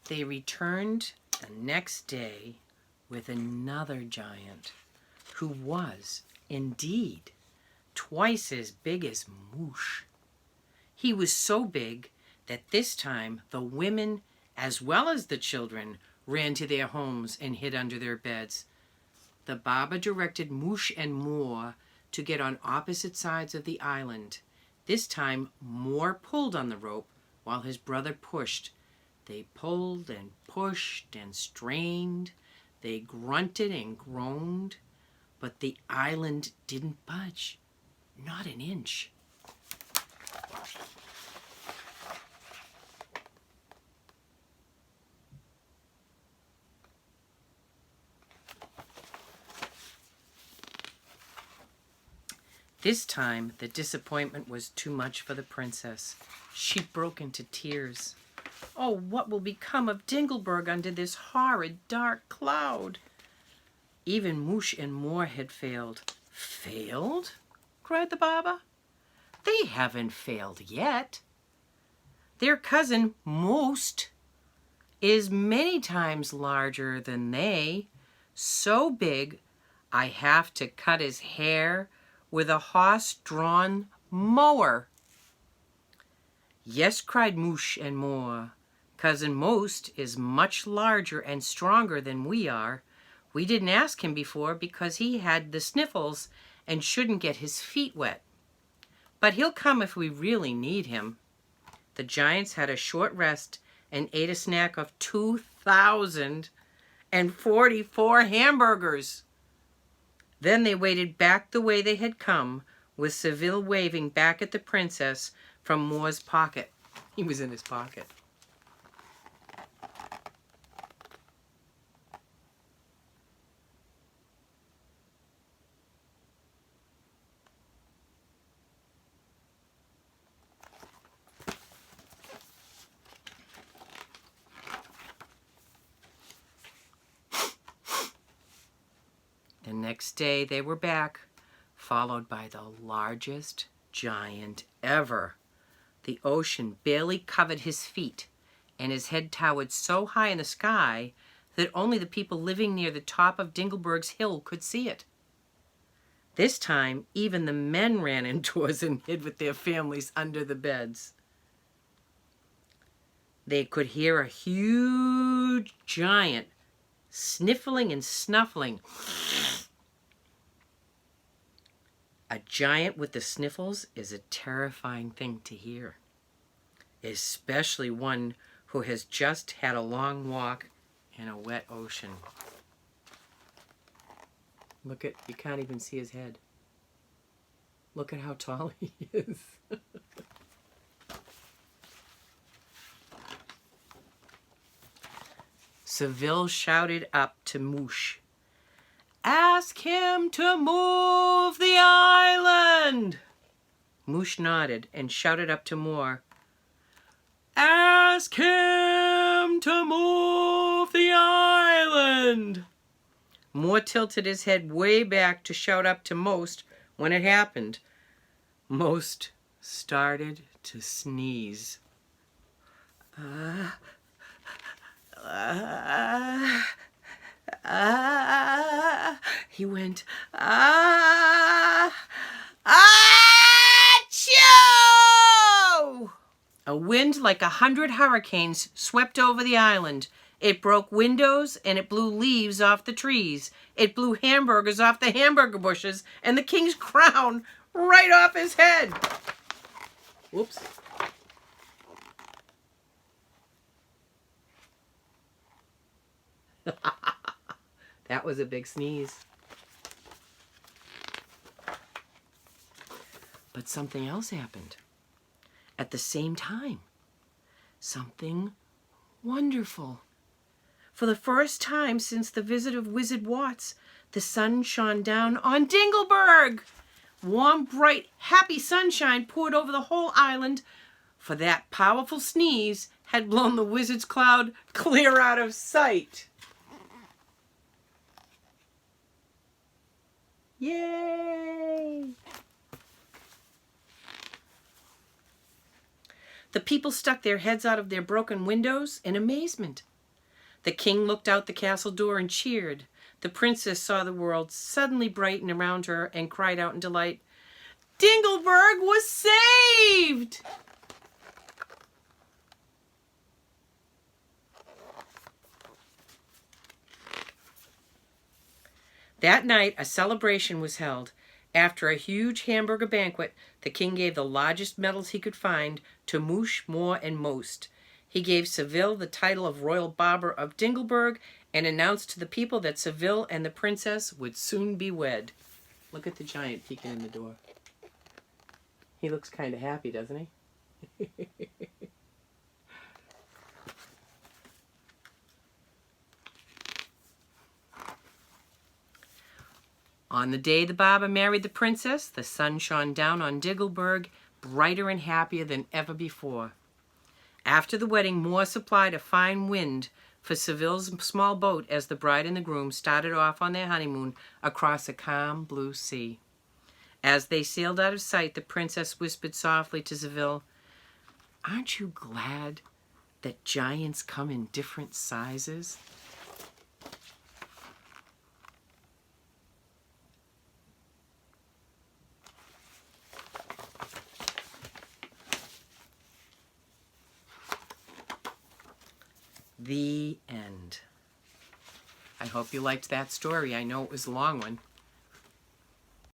They returned the next day with another giant, who was, indeed, twice as big as Moosh. He was so big that this time the women, as well as the children, ran to their homes and hid under their beds. The Baba directed Moosh and Moor to get on opposite sides of the island. This time, Moor pulled on the rope while his brother pushed. They pulled and pushed and strained. They grunted and groaned, but the island didn't budge, not an inch. This time, the disappointment was too much for the princess. She broke into tears. Oh, what will become of Dingleberg under this horrid dark cloud? Even Moosh and Moor had failed. Failed? Cried the Baba. They haven't failed yet. Their cousin, Most, is many times larger than they. So big, I have to cut his hair with a horse-drawn mower. Yes, cried Moosh and Moor. Cousin Most is much larger and stronger than we are. We didn't ask him before because he had the sniffles and shouldn't get his feet wet. But he'll come if we really need him. The giants had a short rest and ate a snack of 2,044 hamburgers. Then they waded back the way they had come, with Seville waving back at the princess from Moor's pocket. He was in his pocket. The next day they were back, followed by the largest giant ever. The ocean barely covered his feet, and his head towered so high in the sky that only the people living near the top of Dingleberg's hill could see it. This time, even the men ran indoors and hid with their families under the beds. They could hear a huge giant sniffling and snuffling. A giant with the sniffles is a terrifying thing to hear, especially one who has just had a long walk in a wet ocean. Look at, you can't even see his head. Look at how tall he is. Seville shouted up to Moosh, "Ask him to move the island!" Moosh nodded and shouted up to Moor, "Ask him to move the island!" Moor tilted his head way back to shout up to Most when it happened. Most started to sneeze. He went, achoo! A wind like 100 hurricanes swept over the island. It broke windows and it blew leaves off the trees. It blew hamburgers off the hamburger bushes and the king's crown right off his head. Whoops. That was a big sneeze. But something else happened at the same time. Something wonderful. For the first time since the visit of Wizard Watts, the sun shone down on Dingleberg. Warm, bright, happy sunshine poured over the whole island, for that powerful sneeze had blown the wizard's cloud clear out of sight. Yay! The people stuck their heads out of their broken windows in amazement. The king looked out the castle door and cheered. The princess saw the world suddenly brighten around her and cried out in delight, "Dingleberg was saved!" That night, a celebration was held. After a huge hamburger banquet, the king gave the largest medals he could find to Mush, Moore, and Most. He gave Seville the title of Royal Barber of Dingleberg and announced to the people that Seville and the princess would soon be wed. Look at the giant peeking in the door. He looks kind of happy, doesn't he? On the day the barber married the princess, the sun shone down on Dingleberg, brighter and happier than ever before. After the wedding, Moore supplied a fine wind for Seville's small boat as the bride and the groom started off on their honeymoon across a calm blue sea. As they sailed out of sight, the princess whispered softly to Seville, "Aren't you glad that giants come in different sizes?" The end. I hope you liked that story. I know it was a long one.